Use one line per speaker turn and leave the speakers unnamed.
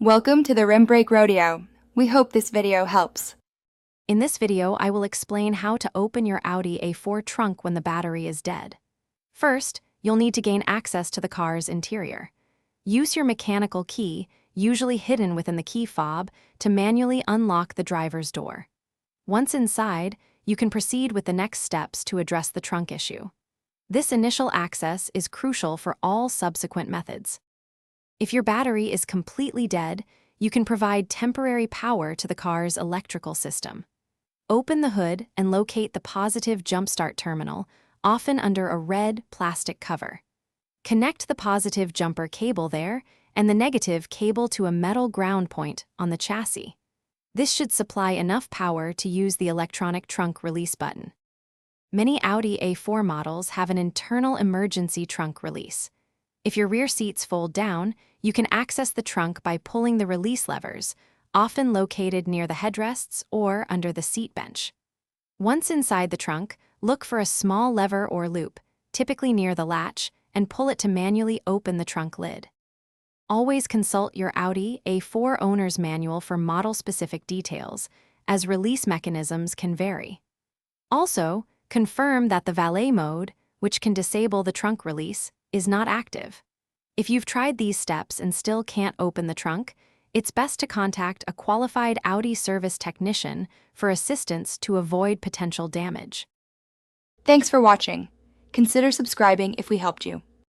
Welcome to the Rim Brake Rodeo. We hope this video helps.
In this video, I will explain how to open your Audi A4 trunk when the battery is dead. First, you'll need to gain access to the car's interior. Use your mechanical key, usually hidden within the key fob, to manually unlock the driver's door. Once inside, you can proceed with the next steps to address the trunk issue. This initial access is crucial for all subsequent methods. If your battery is completely dead, you can provide temporary power to the car's electrical system. Open the hood and locate the positive jumpstart terminal, often under a red plastic cover. Connect the positive jumper cable there and the negative cable to a metal ground point on the chassis. This should supply enough power to use the electronic trunk release button. Many Audi A4 models have an internal emergency trunk release. If your rear seats fold down, you can access the trunk by pulling the release levers, often located near the headrests or under the seat bench. Once inside the trunk, look for a small lever or loop, typically near the latch, and pull it to manually open the trunk lid. Always consult your Audi A4 owner's manual for model-specific details, as release mechanisms can vary. Also, confirm that the valet mode, which can disable the trunk release, is not active. If you've tried these steps and still can't open the trunk, it's best to contact a qualified Audi service technician for assistance to avoid potential damage.
Thanks for watching. Consider subscribing if we helped you.